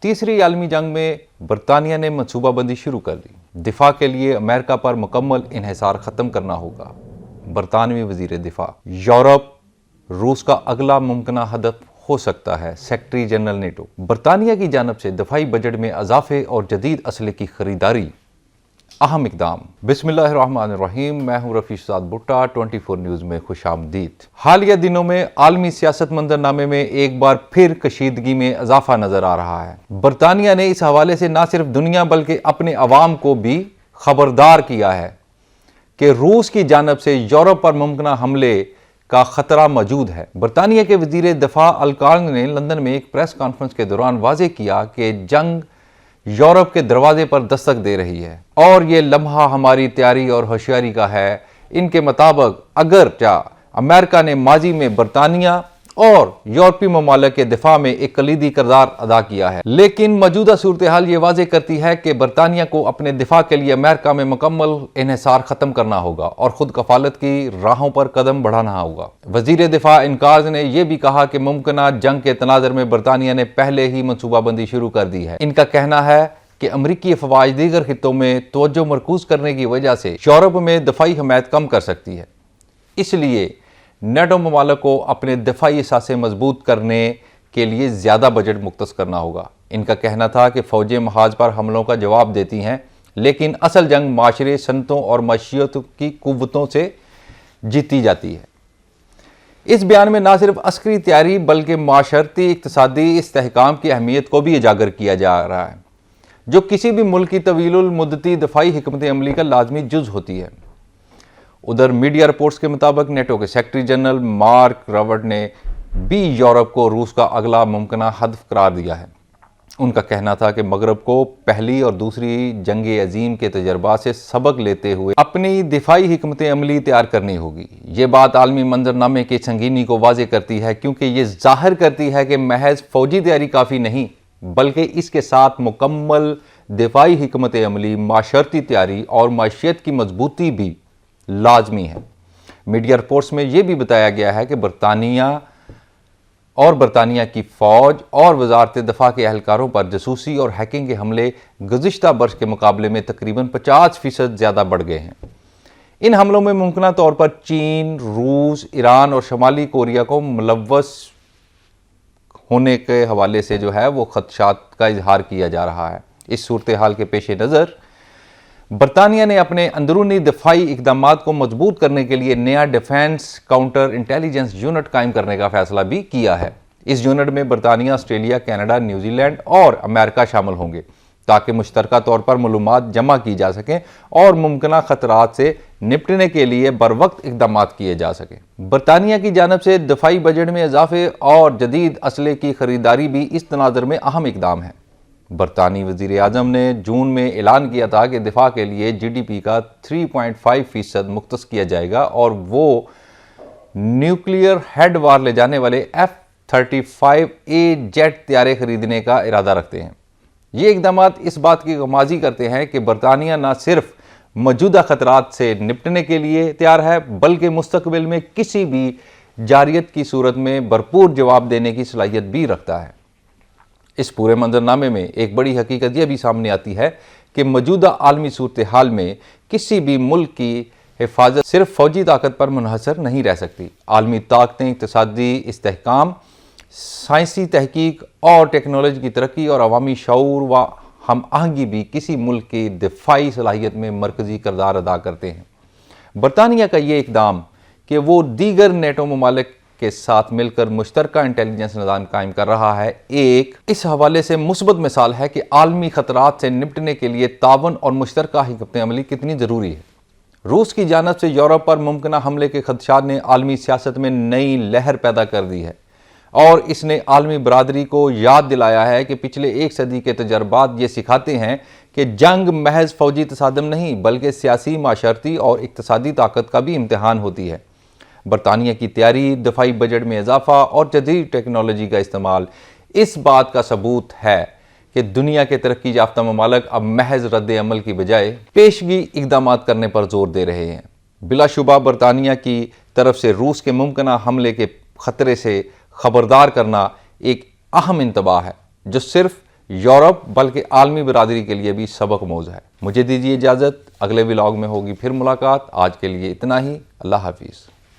تیسری عالمی جنگ میں برطانیہ نے منصوبہ بندی شروع کر دی۔ دفاع کے لیے امریکہ پر مکمل انحصار ختم کرنا ہوگا۔ برطانوی وزیر دفاع: یورپ روس کا اگلا ممکنہ ہدف ہو سکتا ہے۔ سیکرٹری جنرل نیٹو: برطانیہ کی جانب سے دفاعی بجٹ میں اضافے اور جدید اسلحے کی خریداری اہم اقدام۔ بسم اللہ الرحمن الرحیم، میں ہوں رفیع شہزاد بھٹا، 24 نیوز میں خوش آمدید۔ حالیہ دنوں میں عالمی سیاست منظرنامے میں ایک بار پھر کشیدگی میں اضافہ نظر آ رہا ہے۔ برطانیہ نے اس حوالے سے نہ صرف دنیا بلکہ اپنے عوام کو بھی خبردار کیا ہے کہ روس کی جانب سے یورپ پر ممکنہ حملے کا خطرہ موجود ہے۔ برطانیہ کے وزیر دفاع الکارن نے لندن میں ایک پریس کانفرنس کے دوران واضح کیا کہ جنگ یورپ کے دروازے پر دستک دے رہی ہے اور یہ لمحہ ہماری تیاری اور ہوشیاری کا ہے۔ ان کے مطابق اگرچہ امریکہ نے ماضی میں برطانیہ اور یورپی ممالک کے دفاع میں ایک کلیدی کردار ادا کیا ہے، لیکن موجودہ صورتحال یہ واضح کرتی ہے کہ برطانیہ کو اپنے دفاع کے لیے امریکہ میں مکمل انحصار ختم کرنا ہوگا اور خود کفالت کی راہوں پر قدم بڑھانا ہوگا۔ وزیر دفاع انکارز نے یہ بھی کہا کہ ممکنہ جنگ کے تناظر میں برطانیہ نے پہلے ہی منصوبہ بندی شروع کر دی ہے۔ ان کا کہنا ہے کہ امریکی افواج دیگر خطوں میں توجہ مرکوز کرنے کی وجہ سے یورپ میں دفاعی حمایت کم کر سکتی ہے، اس لیے نیٹو ممالک کو اپنے دفاعی اثاثے مضبوط کرنے کے لیے زیادہ بجٹ مختص کرنا ہوگا۔ ان کا کہنا تھا کہ فوجیں محاذ پر حملوں کا جواب دیتی ہیں، لیکن اصل جنگ معاشرے، صنعتوں اور معیشت کی قوتوں سے جیتی جاتی ہے۔ اس بیان میں نہ صرف عسکری تیاری بلکہ معاشرتی اقتصادی استحکام کی اہمیت کو بھی اجاگر کیا جا رہا ہے، جو کسی بھی ملک کی طویل المدتی دفاعی حکمت عملی کا لازمی جز ہوتی ہے۔ ادھر میڈیا رپورٹس کے مطابق نیٹو کے سیکرٹری جنرل مارک روٹ نے بھی یورپ کو روس کا اگلا ممکنہ ہدف قرار دیا ہے۔ ان کا کہنا تھا کہ مغرب کو پہلی اور دوسری جنگ عظیم کے تجربات سے سبق لیتے ہوئے اپنی دفاعی حکمت عملی تیار کرنی ہوگی۔ یہ بات عالمی منظرنامے کی سنگینی کو واضح کرتی ہے، کیونکہ یہ ظاہر کرتی ہے کہ محض فوجی تیاری کافی نہیں، بلکہ اس کے ساتھ مکمل دفاعی حکمت عملی، معاشرتی تیاری اور معیشت کی مضبوطی بھی لازمی ہے۔ میڈیا رپورٹس میں یہ بھی بتایا گیا ہے کہ برطانیہ کی فوج اور وزارت دفاع کے اہلکاروں پر جاسوسی اور ہیکنگ کے حملے گزشتہ برس کے مقابلے میں تقریباً 50% زیادہ بڑھ گئے ہیں۔ ان حملوں میں ممکنہ طور پر چین، روس، ایران اور شمالی کوریا کو ملوث ہونے کے حوالے سے وہ خدشات کا اظہار کیا جا رہا ہے۔ اس صورتحال کے پیش نظر برطانیہ نے اپنے اندرونی دفاعی اقدامات کو مضبوط کرنے کے لیے نیا ڈیفنس کاؤنٹر انٹیلیجنس یونٹ قائم کرنے کا فیصلہ بھی کیا ہے۔ اس یونٹ میں برطانیہ، آسٹریلیا، کینیڈا، نیوزی لینڈ اور امریکہ شامل ہوں گے تاکہ مشترکہ طور پر معلومات جمع کی جا سکیں اور ممکنہ خطرات سے نپٹنے کے لیے بروقت اقدامات کیے جا سکیں۔ برطانیہ کی جانب سے دفاعی بجٹ میں اضافے اور جدید اسلحے کی خریداری بھی اس تناظر میں اہم اقدام ہے۔ برطانوی وزیر اعظم نے جون میں اعلان کیا تھا کہ دفاع کے لیے جی ڈی پی کا 3.5% مختص کیا جائے گا اور وہ نیوکلیئر ہیڈ وار لے جانے والے F-35A جیٹ طیارے خریدنے کا ارادہ رکھتے ہیں۔ یہ اقدامات اس بات کی غمازی کرتے ہیں کہ برطانیہ نہ صرف موجودہ خطرات سے نپٹنے کے لیے تیار ہے بلکہ مستقبل میں کسی بھی جارحیت کی صورت میں بھرپور جواب دینے کی صلاحیت بھی رکھتا ہے۔ اس پورے منظرنامے میں ایک بڑی حقیقت یہ بھی سامنے آتی ہے کہ موجودہ عالمی صورتحال میں کسی بھی ملک کی حفاظت صرف فوجی طاقت پر منحصر نہیں رہ سکتی۔ عالمی طاقتیں اقتصادی استحکام، سائنسی تحقیق اور ٹیکنالوجی کی ترقی اور عوامی شعور و ہم آہنگی بھی کسی ملک کی دفاعی صلاحیت میں مرکزی کردار ادا کرتے ہیں۔ برطانیہ کا یہ اقدام کہ وہ دیگر نیٹو ممالک کے ساتھ مل کر مشترکہ انٹیلیجنس نظام قائم کر رہا ہے، ایک اس حوالے سے مثبت مثال ہے کہ عالمی خطرات سے نپٹنے کے لیے تعاون اور مشترکہ حکمت عملی کتنی ضروری ہے۔ روس کی جانب سے یورپ پر ممکنہ حملے کے خدشات نے عالمی سیاست میں نئی لہر پیدا کر دی ہے اور اس نے عالمی برادری کو یاد دلایا ہے کہ پچھلے ایک صدی کے تجربات یہ سکھاتے ہیں کہ جنگ محض فوجی تصادم نہیں بلکہ سیاسی، معاشرتی اور اقتصادی طاقت کا بھی امتحان ہوتی ہے۔ برطانیہ کی تیاری، دفاعی بجٹ میں اضافہ اور جدید ٹیکنالوجی کا استعمال اس بات کا ثبوت ہے کہ دنیا کے ترقی یافتہ ممالک اب محض رد عمل کی بجائے پیشگی اقدامات کرنے پر زور دے رہے ہیں۔ بلا شبہ برطانیہ کی طرف سے روس کے ممکنہ حملے کے خطرے سے خبردار کرنا ایک اہم انتباہ ہے جو صرف یورپ بلکہ عالمی برادری کے لیے بھی سبق موز ہے۔ مجھے دیجیے اجازت، اگلے ولاگ میں ہوگی پھر ملاقات۔ آج کے لیے اتنا ہی، اللہ حافظ۔